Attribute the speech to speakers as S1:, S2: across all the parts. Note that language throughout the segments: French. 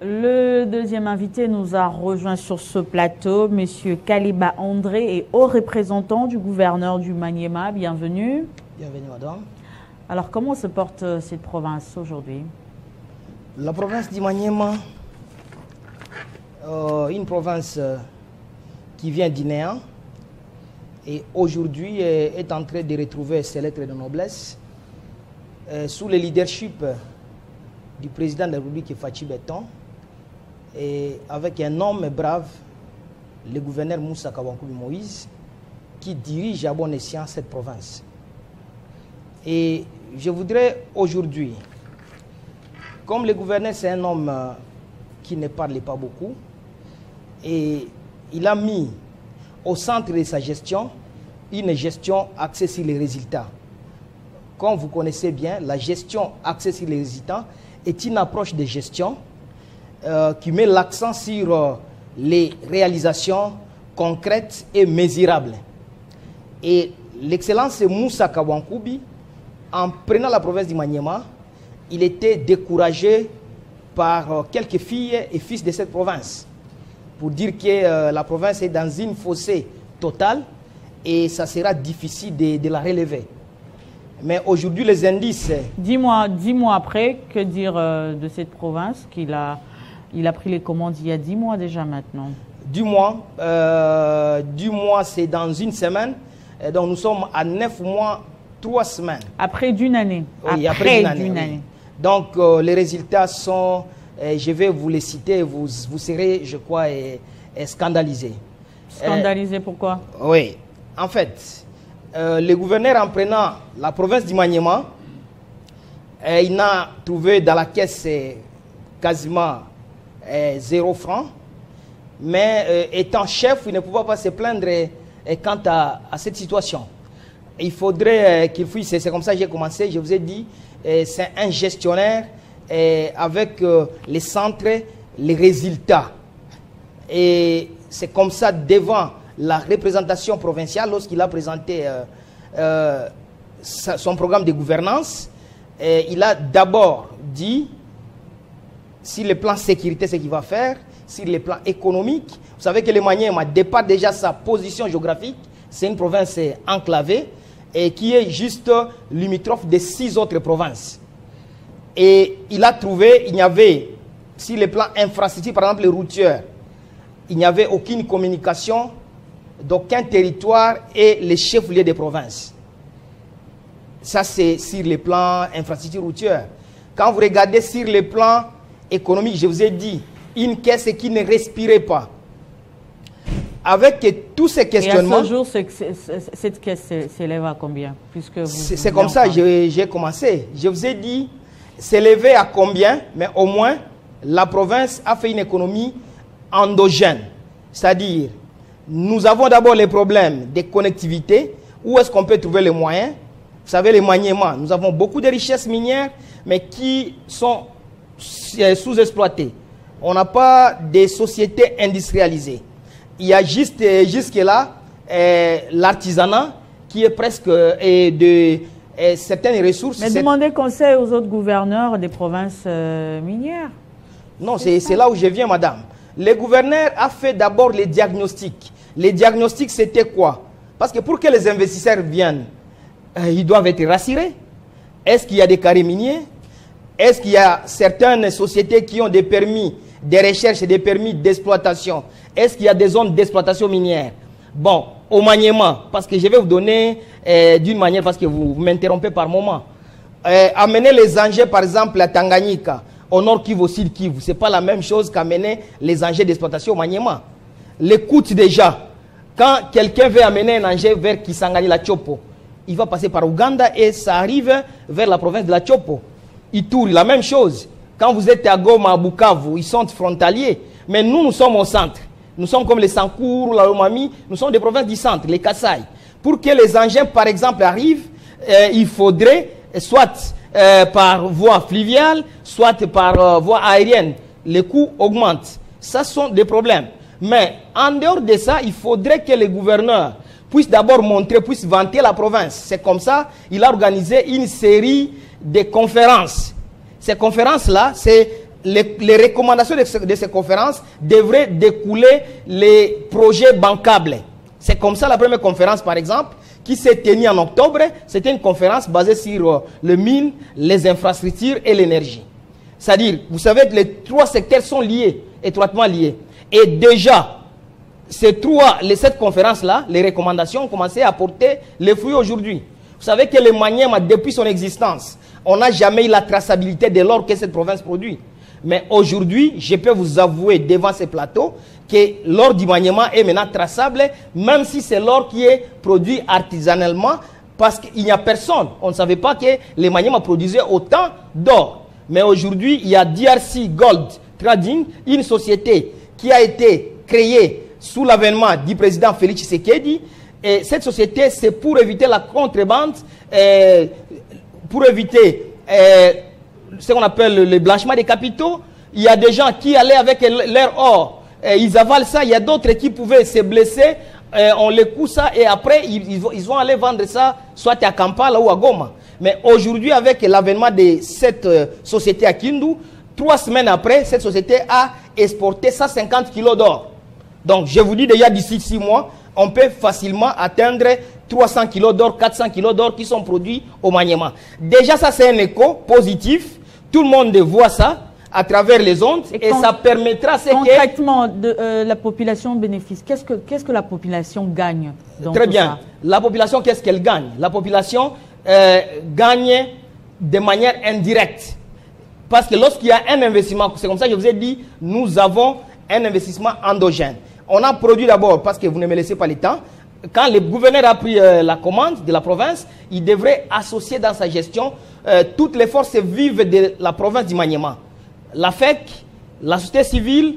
S1: Le deuxième invité nous a rejoint sur ce plateau, Monsieur Kaliba André, est haut représentant du gouverneur du Maniema. Bienvenue.
S2: Bienvenue, madame.
S1: Alors, comment se porte cette province aujourd'hui?
S2: La province du Maniema, une province qui vient du néant et aujourd'hui est en train de retrouver ses lettres de noblesse sous le leadership du président de la République, Fachi Beton, et avec un homme brave, le gouverneur Moussa Kawankoubi Moïse, qui dirige à bon escient cette province. Et je voudrais aujourd'hui, comme le gouverneur c'est un homme qui ne parle pas beaucoup, et il a mis au centre de sa gestion une gestion axée sur les résultats. Comme vous connaissez bien, la gestion axée sur les résultats est une approche de gestion qui met l'accent sur les réalisations concrètes et mesurables. Et l'excellence Moussa Kawankoubi, en prenant la province du Maniema, il était découragé par quelques filles et fils de cette province pour dire que la province est dans une fossée totale et ça sera difficile de la relever. Mais aujourd'hui, les indices...
S1: Dis-moi après, que dire de cette province qu'il a pris les commandes il y a 10 mois déjà maintenant?
S2: 10 mois, c'est dans une semaine. Donc nous sommes à 9 mois, 3 semaines.
S1: Après d'une année.
S2: Oui, après d'une année. Donc les résultats sont, je vais vous les citer, vous serez, je crois, scandalisés.
S1: Scandalisés pourquoi?
S2: Oui, en fait, le gouverneur, en prenant la province du Maniema, il n'a trouvé dans la caisse quasiment 0 francs, mais étant chef, il ne pouvait pas se plaindre quant à cette situation. Il faudrait qu'il fuisse, c'est comme ça que j'ai commencé, je vous ai dit, c'est un gestionnaire avec les centres, les résultats. Et c'est comme ça, devant la représentation provinciale, lorsqu'il a présenté son programme de gouvernance, il a d'abord dit, sur le plan sécurité, ce qu'il va faire, sur le plan économique. Vous savez que le Maniema dépasse déjà sa position géographique. C'est une province enclavée et qui est juste limitrophe de 6 autres provinces. Et il a trouvé, il n'y avait, sur le plan infrastructure, par exemple les routières, il n'y avait aucune communication d'aucun territoire et les chefs-lieux des provinces. Ça, c'est sur le plan infrastructure routière. Quand vous regardez sur le plan économique, je vous ai dit, une caisse qui ne respirait pas. Avec tous ces questionnements...
S1: Et à ce jour, cette caisse s'élève à combien?
S2: C'est comme ça que j'ai commencé. Je vous ai dit, s'élever à combien, mais au moins, la province a fait une économie endogène. C'est-à-dire, nous avons d'abord les problèmes de connectivité. Où est-ce qu'on peut trouver les moyens? Vous savez, les Maniema, nous avons beaucoup de richesses minières, mais qui sont sous-exploitées. On n'a pas de sociétés industrialisées. Il y a jusque-là l'artisanat qui est presque de certaines ressources.
S1: Mais demandez conseil aux autres gouverneurs des provinces minières.
S2: Non, c'est là où je viens, madame. Le gouverneur a fait d'abord les diagnostics. Les diagnostics, c'était quoi? Parce que pour que les investisseurs viennent, ils doivent être rassurés. Est-ce qu'il y a des carrés miniers? Est-ce qu'il y a certaines sociétés qui ont des permis de recherche et des permis d'exploitation? Est-ce qu'il y a des zones d'exploitation minière? Bon, au Maniema, parce que je vais vous donner d'une manière, parce que vous m'interrompez par moment. Amener les engins, par exemple, à Tanganyika, au nord Kivu, au sud Kivu, ce n'est pas la même chose qu'amener les engins d'exploitation au Maniema. Les coûts déjà, quand quelqu'un veut amener un engin vers Kisangani, la Chopo, il va passer par Ouganda et ça arrive vers la province de la Chopo. Ituri, la même chose. Quand vous êtes à Goma, à Bukavu, ils sont frontaliers. Mais nous sommes au centre. Nous sommes comme les Sankourou, la Lomami, nous sommes des provinces du centre, les Kasaï. Pour que les engins, par exemple, arrivent, il faudrait, soit par voie fluviale, soit par voie aérienne. Les coûts augmentent. Ça sont des problèmes. Mais en dehors de ça, il faudrait que les gouverneurs puissent d'abord montrer, puissent vanter la province. C'est comme ça qu'il a organisé une série de conférences. Ces conférences-là, c'est les recommandations de ces conférences devraient découler les projets bancables. C'est comme ça la première conférence, par exemple, qui s'est tenue en octobre. C'était une conférence basée sur le mines, les infrastructures et l'énergie. C'est-à-dire, vous savez que les trois secteurs sont liés, étroitement liés. Et déjà, cette conférence-là, les recommandations ont commencé à porter les fruits aujourd'hui. Vous savez que le Maniema, depuis son existence, on n'a jamais eu la traçabilité de l'or que cette province produit. Mais aujourd'hui, je peux vous avouer devant ces plateaux que l'or du Maniema est maintenant traçable, même si c'est l'or qui est produit artisanalement, parce qu'il n'y a personne. On ne savait pas que les Maniema produisaient autant d'or. Mais aujourd'hui, il y a DRC Gold Trading, une société qui a été créée sous l'avènement du président Félix Tshisekedi. Et cette société, c'est pour éviter la contrebande, pour éviter ce qu'on appelle le blanchiment des capitaux. Il y a des gens qui allaient avec leur or, ils avalent ça. Il y a d'autres qui pouvaient se blesser, on les coud ça et après ils vont aller vendre ça soit à Kampala ou à Goma. Mais aujourd'hui, avec l'avènement de cette société à Kindu, 3 semaines après, cette société a exporté 150 kilos d'or. Donc je vous dis déjà d'ici 6 mois, on peut facilement atteindre 300 kilos d'or, 400 kilos d'or qui sont produits au Maniema. Déjà, ça c'est un écho positif. Tout le monde voit ça à travers les ondes et ça permettra...
S1: Concrètement, la population bénéficie. Qu'est-ce que la population gagne dans
S2: Très
S1: tout
S2: bien.
S1: ça?
S2: La population, qu'est-ce qu'elle gagne? La population gagne de manière indirecte. Parce que lorsqu'il y a un investissement, c'est comme ça que je vous ai dit, nous avons un investissement endogène. On a produit d'abord, parce que vous ne me laissez pas le temps, quand le gouverneur a pris la commande de la province, il devrait associer dans sa gestion toutes les forces vives de la province du Maniema. La FEC, la société civile,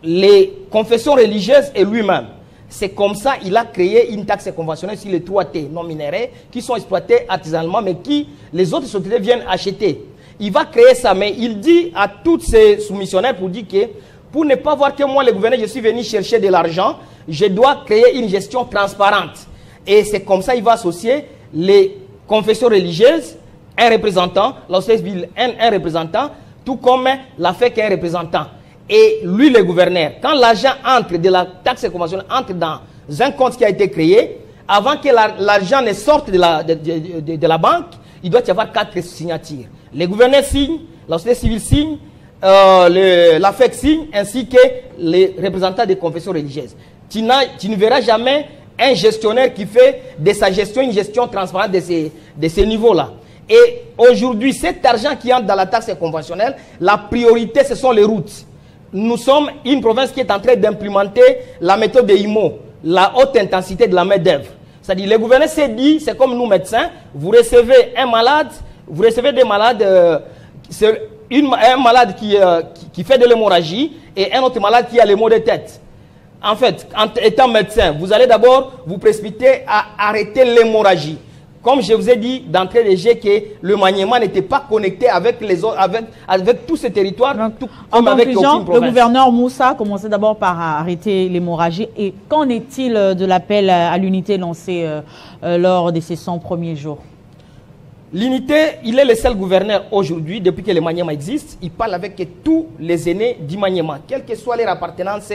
S2: les confessions religieuses et lui-même. C'est comme ça qu'il a créé une taxe conventionnelle sur les 3T non minérés qui sont exploités artisanalement, mais qui les autres sociétés viennent acheter. Il va créer ça, mais il dit à tous ses soumissionnaires pour dire que pour ne pas voir que moi, le gouverneur, je suis venu chercher de l'argent, je dois créer une gestion transparente. Et c'est comme ça qu'il va associer les confessions religieuses, un représentant, la société civile, un représentant, tout comme la FEC, un représentant. Et lui, le gouverneur, quand l'argent entre de la taxe conventionnelle, entre dans un compte qui a été créé, avant que l'argent ne sorte de la banque, il doit y avoir 4 signatures. Les gouverneurs signent, la société civile signe, la FEC signe, ainsi que les représentants des confessions religieuses. Tu ne verras jamais un gestionnaire qui fait de sa gestion une gestion transparente de ces niveaux-là. Et aujourd'hui, cet argent qui entre dans la taxe conventionnelle, la priorité, ce sont les routes. Nous sommes une province qui est en train d'implémenter la méthode de IMO, la haute intensité de la main-d'œuvre. C'est-à-dire, le gouverneur s'est dit, c'est comme nous médecins, vous recevez un malade, vous recevez des malades, un malade qui fait de l'hémorragie et un autre malade qui a les maux de tête. En fait, en étant médecin, vous allez d'abord vous précipiter à arrêter l'hémorragie. Comme je vous ai dit d'entrée de jeu que le Maniema n'était pas connecté avec les autres, avec tous ces territoires.
S1: Donc,
S2: comme
S1: en
S2: avec
S1: conclusion, le gouverneur Moussa commençait d'abord par arrêter l'hémorragie. Et qu'en est-il de l'appel à l'unité lancé lors de ces 100 premiers jours?
S2: L'unité, il est le seul gouverneur aujourd'hui, depuis que le Maniema existe, il parle avec tous les aînés du Maniema, quelle que soit leur appartenance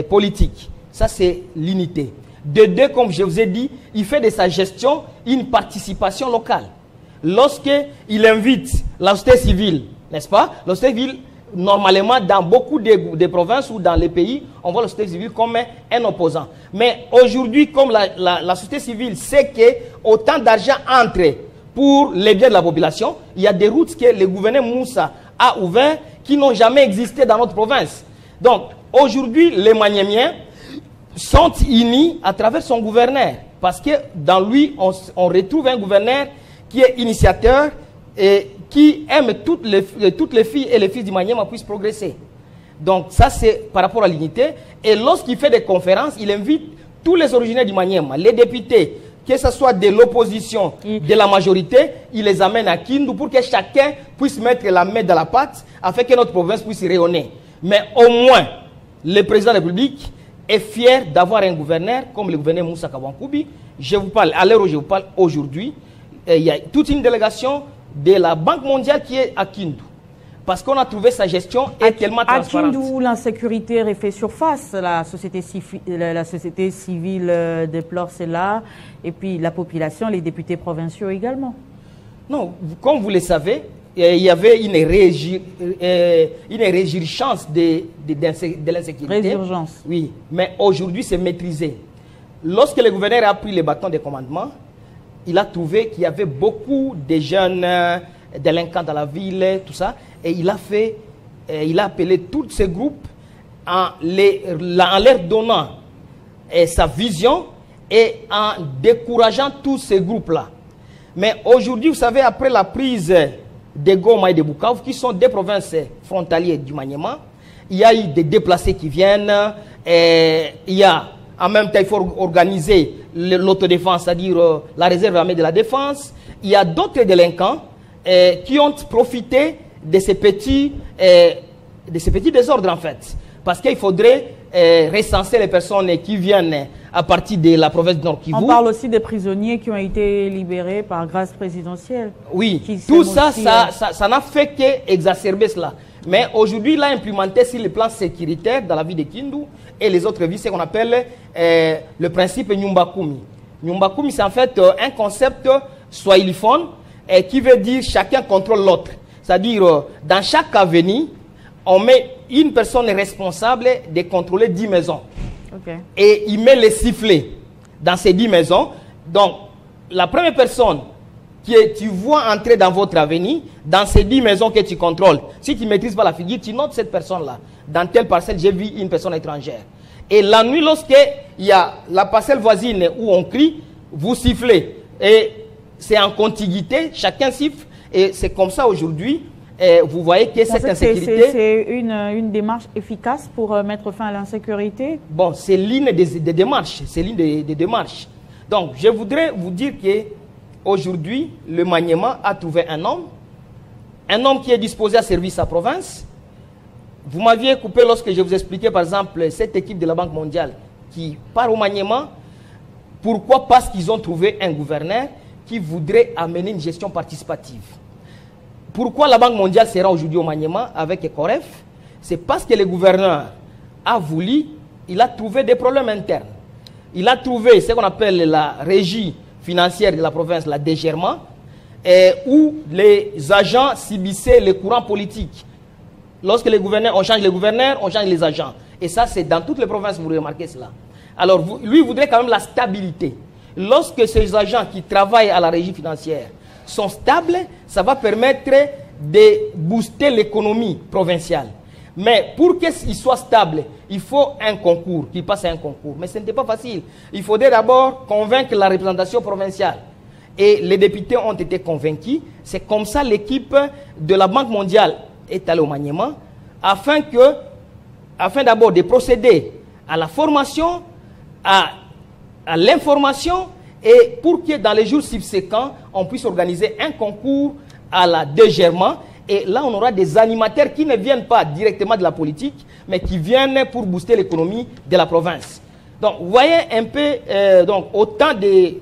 S2: politique. Ça, c'est l'unité. De deux, comme je vous ai dit, il fait de sa gestion une participation locale. Lorsqu'il invite la société civile, n'est-ce pas? La société civile, normalement, dans beaucoup de provinces ou dans les pays, on voit la société civile comme un opposant. Mais aujourd'hui, comme la société civile sait que autant d'argent entre pour les biens de la population, il y a des routes que le gouverneur Moussa a ouvertes qui n'ont jamais existé dans notre province. Donc, aujourd'hui, les Maniémiens sont unis à travers son gouverneur. Parce que dans lui, on retrouve un gouverneur qui est initiateur et qui aime toutes les filles et les fils du Maniema puissent progresser. Donc ça, c'est par rapport à l'unité. Et lorsqu'il fait des conférences, il invite tous les originaires du Maniema, les députés, que ce soit de l'opposition, de la majorité, il les amène à Kindu pour que chacun puisse mettre la main dans la pâte afin que notre province puisse rayonner. Mais au moins, le président de la République est fier d'avoir un gouverneur comme le gouverneur Moussa Kabankoubi. Je vous parle, à l'heure où je vous parle aujourd'hui, il y a toute une délégation de la Banque mondiale qui est à Kindu. parce qu'on a trouvé sa gestion est tellement transparente.
S1: À Kindu, où l'insécurité refait surface, la société civile déplore cela, et puis la population, les députés provinciaux également.
S2: Non, comme vous le savez, il y avait une résurgence de l'insécurité.
S1: Résurgence.
S2: Oui, mais aujourd'hui, c'est maîtrisé. Lorsque le gouverneur a pris les bâtons de commandement, il a trouvé qu'il y avait beaucoup de jeunes délinquants dans la ville, tout ça, et il a appelé tous ces groupes en leur donnant sa vision et en décourageant tous ces groupes-là. Mais aujourd'hui, vous savez, après la prise de Goma et de Bukavu, qui sont des provinces frontalières du Maniema, il y a eu des déplacés qui viennent, et il y a, en même temps, il faut organiser l'autodéfense, c'est-à-dire la réserve armée de la défense. Il y a d'autres délinquants qui ont profité de ces petits désordres, en fait. Parce qu'il faudrait recenser les personnes qui viennent à partir de la province du Nord Kivu.
S1: On parle aussi des prisonniers qui ont été libérés par grâce présidentielle.
S2: Oui, tout ça, ça n'a fait qu'exacerber cela. Mais aujourd'hui, il a implémenté sur le plan sécuritaire dans la ville de Kindu et les autres villes, ce qu'on appelle le principe Nyumbakumi. Nyumbakumi, c'est en fait un concept swahiliphone qui veut dire chacun contrôle l'autre. C'est-à-dire, dans chaque avenue, on met une personne responsable de contrôler 10 maisons. Okay. Et il met les sifflets dans ces 10 maisons. Donc, la première personne que tu vois entrer dans votre avenue, dans ces 10 maisons que tu contrôles, si tu ne maîtrises pas la figure, tu notes cette personne-là. Dans telle parcelle, j'ai vu une personne étrangère. Et la nuit, lorsqu'il y a la parcelle voisine où on crie, vous sifflez. Et c'est en contiguïté, chacun siffle. Et c'est comme ça aujourd'hui. Vous voyez que cette insécurité...
S1: C'est une démarche efficace pour mettre fin à l'insécurité?
S2: Bon, c'est l'une des démarches. C'est l'une des démarches. Donc, je voudrais vous dire qu'aujourd'hui, le Maniema a trouvé un homme qui est disposé à servir sa province. Vous m'aviez coupé lorsque je vous expliquais, par exemple, cette équipe de la Banque mondiale qui part au Maniema. Pourquoi? Parce qu'ils ont trouvé un gouverneur qui voudrait amener une gestion participative. Pourquoi la Banque mondiale sera aujourd'hui au Maniema avec ECOREF? C'est parce que le gouverneur a voulu, il a trouvé des problèmes internes. Il a trouvé ce qu'on appelle la régie financière de la province, la DGERMA, où les agents subissaient les courants politiques. Lorsque les gouverneurs, on change les gouverneurs, on change les agents. Et ça, c'est dans toutes les provinces, vous remarquez cela. Alors, lui, il voudrait quand même la stabilité. Lorsque ces agents qui travaillent à la régie financière sont stables, ça va permettre de booster l'économie provinciale. Mais pour qu'ils soient stables, il faut un concours, qu'ils passent un concours. Mais ce n'était pas facile. Il faudrait d'abord convaincre la représentation provinciale. Et les députés ont été convaincus. C'est comme ça l'équipe de la Banque mondiale est allée au Maniema, afin d'abord de procéder à la formation, à l'information, et pour que dans les jours subséquents, on puisse organiser un concours à la DGERMA. Et là, on aura des animateurs qui ne viennent pas directement de la politique, mais qui viennent pour booster l'économie de la province. Donc, vous voyez un peu donc, autant de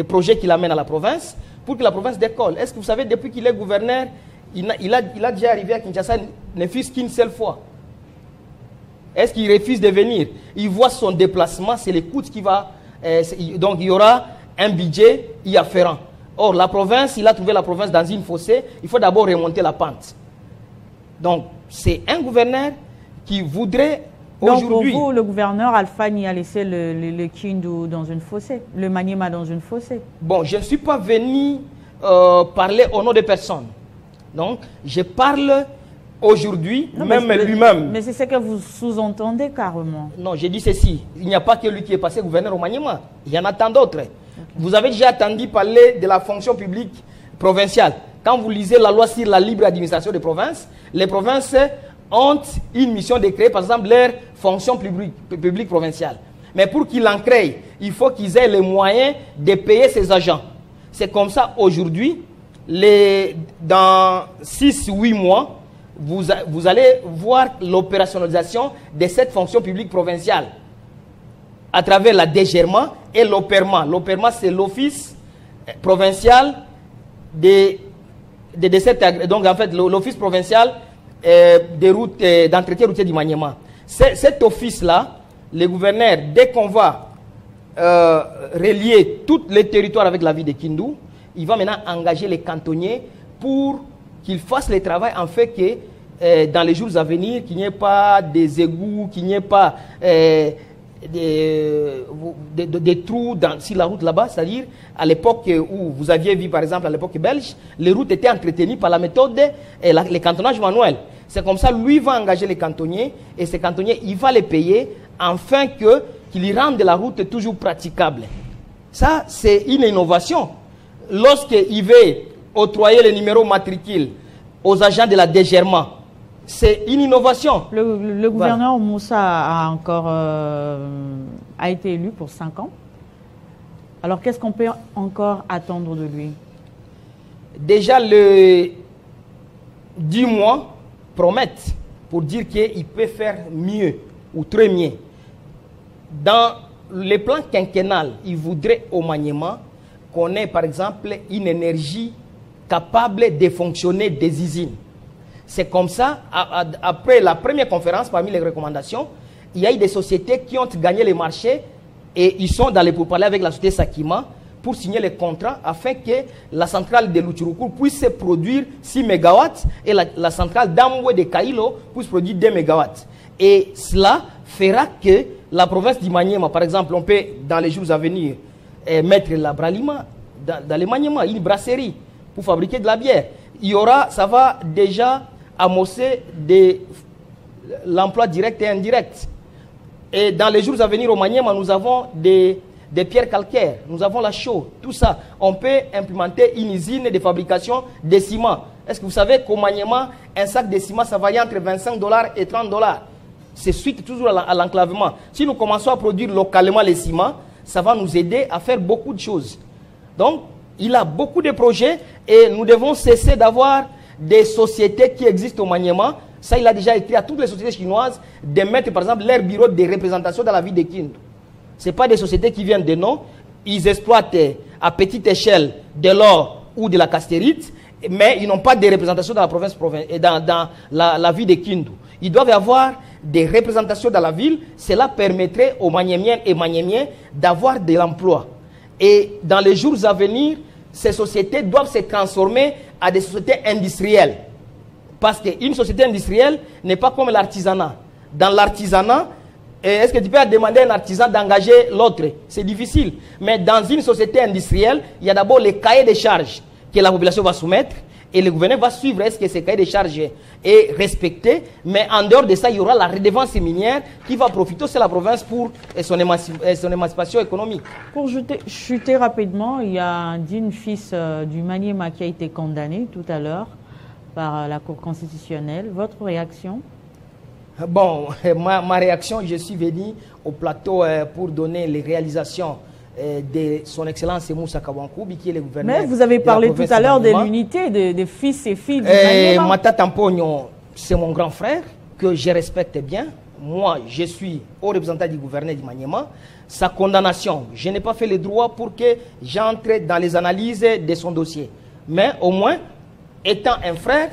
S2: projets qu'il amène à la province pour que la province décolle. Est-ce que vous savez, depuis qu'il est gouverneur, il a déjà arrivé à Kinshasa, ne fût-ce qu'une seule fois? Est-ce qu'il refuse de venir? Il voit son déplacement, c'est les coûts qui va... donc il y aura un budget y afférent. Or, la province, il a trouvé la province dans une fossée, il faut d'abord remonter la pente. Donc, c'est un gouverneur qui voudrait aujourd'hui...
S1: Donc, pour vous, le gouverneur Alphani a laissé le Kindu dans une fossée, le Maniema dans une fossée?
S2: Bon, je ne suis pas venu parler au nom de personne. Donc, je parle... Aujourd'hui, même lui-même...
S1: Mais c'est ce que vous sous-entendez carrément.
S2: Non, j'ai dit ceci. Il n'y a pas que lui qui est passé gouverneur au Maniema. Il y en a tant d'autres. Okay. Vous avez déjà entendu parler de la fonction publique provinciale. Quand vous lisez la loi sur la libre administration des provinces, les provinces ont une mission de créer, par exemple, leur fonction publique provinciale. Mais pour qu'ils en créent, il faut qu'ils aient les moyens de payer ces agents. C'est comme ça aujourd'hui, dans 6-8 mois, vous allez voir l'opérationnalisation de cette fonction publique provinciale à travers la DGERMA et l'OPERMA. L'OPERMA, c'est l'Office provincial de donc en fait l'office provincial des routes d'entretien routier du Maniema. Cet office-là, les gouverneurs, dès qu'on va relier tous les territoires avec la ville de Kindu, il va maintenant engager les cantonniers pour qu'ils fassent le travail en fait que dans les jours à venir, qu'il n'y ait pas des égouts, qu'il n'y ait pas des trous sur la route là-bas. C'est-à-dire, à l'époque où vous aviez vu, par exemple, à l'époque belge, les routes étaient entretenues par la méthode les cantonnage manuel. C'est comme ça, lui va engager les cantonniers, et ces cantonniers, il va les payer afin qu'ils rendent la route toujours praticable. Ça, c'est une innovation. Lorsqu'il veut octroyer les numéros matricules aux agents de la dégerment, c'est une innovation.
S1: Le gouverneur Moussa a été élu pour 5 ans. Alors, qu'est-ce qu'on peut encore attendre de lui?
S2: Déjà, le 10 mois promettent pour dire qu'il peut faire mieux ou très mieux. Dans les plans quinquennal, il voudrait au Maniema qu'on ait, par exemple, une énergie capable de fonctionner des usines. C'est comme ça, après la première conférence, parmi les recommandations, il y a eu des sociétés qui ont gagné les marchés et ils sont dans les pourparlers avec la société Sakima pour signer les contrats afin que la centrale de Luchiruku puisse produire 6 MW et la centrale d'Amwe de Kailo puisse produire 2 MW. Et cela fera que la province du Maniema, par exemple, on peut, dans les jours à venir, mettre la Bralima dans le Maniema, une brasserie pour fabriquer de la bière. Il y aura, ça va déjà amorcer l'emploi direct et indirect. Et dans les jours à venir au Maniema, nous avons des pierres calcaires, nous avons la chaux, tout ça. On peut implémenter une usine de fabrication de ciment. Est-ce que vous savez qu'au Maniema, un sac de ciment, ça varie entre 25 $ et 30 $. C'est suite toujours à l'enclavement. Si nous commençons à produire localement les ciments, ça va nous aider à faire beaucoup de choses. Donc, il a beaucoup de projets et nous devons cesser d'avoir des sociétés qui existent au Maniema. Ça, il a déjà écrit à toutes les sociétés chinoises de mettre, par exemple, leur bureau de représentation dans la ville de Kindu. Ce pas des sociétés qui viennent de non. Ils exploitent à petite échelle de l'or ou de la castérite, mais ils n'ont pas de représentation dans la province et dans la ville de Kindu. Ils doivent avoir des représentations dans la ville. Cela permettrait aux Maniémiens et Maniémiens d'avoir de l'emploi. Et dans les jours à venir, ces sociétés doivent se transformer à des sociétés industrielles. Parce qu'une société industrielle n'est pas comme l'artisanat. Dans l'artisanat, est-ce que tu peux demander à un artisan d'engager l'autre? C'est difficile. Mais dans une société industrielle, il y a d'abord les cahiers de charges que la population va soumettre et le gouvernement va suivre est-ce que ces cahiers de charges est respecté. Mais en dehors de ça, il y aura la redevance minière qui va profiter aussi à la province pour son émancipation économique.
S1: Pour chuter rapidement, il y a un digne fils du Maniema qui a été condamné tout à l'heure par la Cour constitutionnelle. Votre réaction?
S2: Bon, ma réaction, je suis venu au plateau pour donner les réalisations de son Excellence Moussa Kawankoubi, qui est le gouverneur.
S1: Mais vous avez parlé tout à l'heure de l'unité des fils et filles du Maniema.
S2: Mata Tampogno, c'est mon grand frère, que je respecte bien. Moi, je suis au représentant du gouverneur du Maniema. Sa condamnation, je n'ai pas fait le droit pour que j'entre dans les analyses de son dossier. Mais au moins, étant un frère,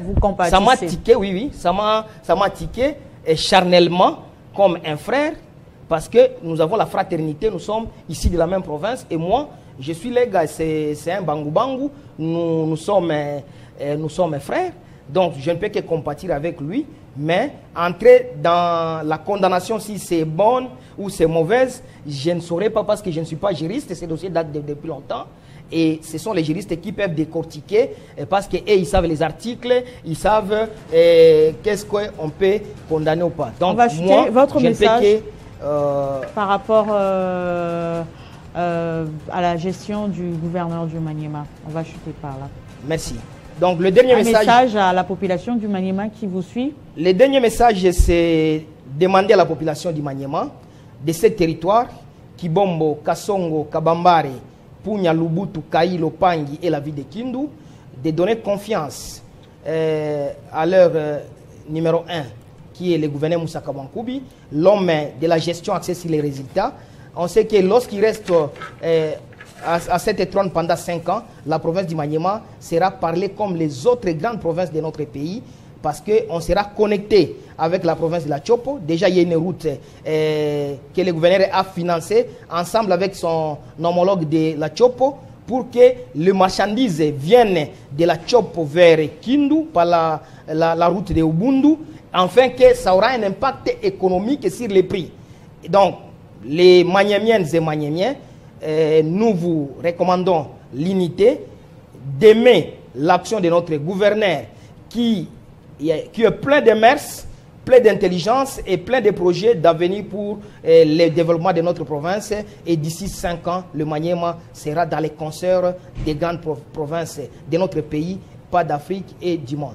S2: ça m'a tiqué, oui, ça m'a tiqué charnellement comme un frère, parce que nous avons la fraternité, nous sommes ici de la même province, et moi, je suis les gars, c'est un bangou-bangou, nous sommes frères, donc je ne peux que compatir avec lui, mais entrer dans la condamnation, si c'est bonne ou c'est mauvaise, je ne saurais pas parce que je ne suis pas juriste, ces dossiers datent depuis longtemps. Et ce sont les juristes qui peuvent décortiquer parce qu'ils savent les articles, ils savent qu'est-ce qu'on peut condamner ou pas. Donc,
S1: on va chuter votre message par rapport à la gestion du gouverneur du Maniema. On va chuter par là.
S2: Merci. Donc, le dernier
S1: message à la population du Maniema qui vous suit.
S2: Le dernier message, c'est demander à la population du Maniema, de ce territoire, Kibombo, Kasongo, Kabambare, Punya, Lubutu, Kailo, Pangi et la ville de Kindu, de donner confiance à leur numéro 1, qui est le gouverneur Moussa Kawankoubi, l'homme de la gestion axée sur les résultats. On sait que lorsqu'il reste à cette trône pendant 5 ans, la province du Maniema sera parlée comme les autres grandes provinces de notre pays, parce qu'on sera connecté avec la province de la Chopo. Déjà, il y a une route que le gouverneur a financée ensemble avec son homologue de la Chopo pour que les marchandises viennent de la Chopo vers Kindu par la route de Ubundu, afin que ça aura un impact économique sur les prix. Donc, les Maniemiennes et Maniemiens, nous vous recommandons l'unité, d'aimer l'action de notre gouverneur qui est plein de mœurs, plein d'intelligence et plein de projets d'avenir pour le développement de notre province. Et d'ici 5 ans, le Maniema sera dans les concerts des grandes provinces de notre pays, pas d'Afrique et du monde.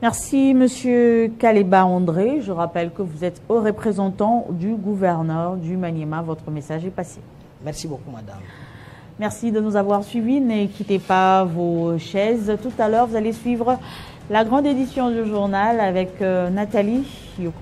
S1: Merci, Monsieur Kaleba André. Je rappelle que vous êtes haut représentant du gouverneur du Maniema. Votre message est passé.
S2: Merci beaucoup, madame.
S1: Merci de nous avoir suivis. Ne quittez pas vos chaises. Tout à l'heure, vous allez suivre la grande édition du journal avec Nathalie Yoko.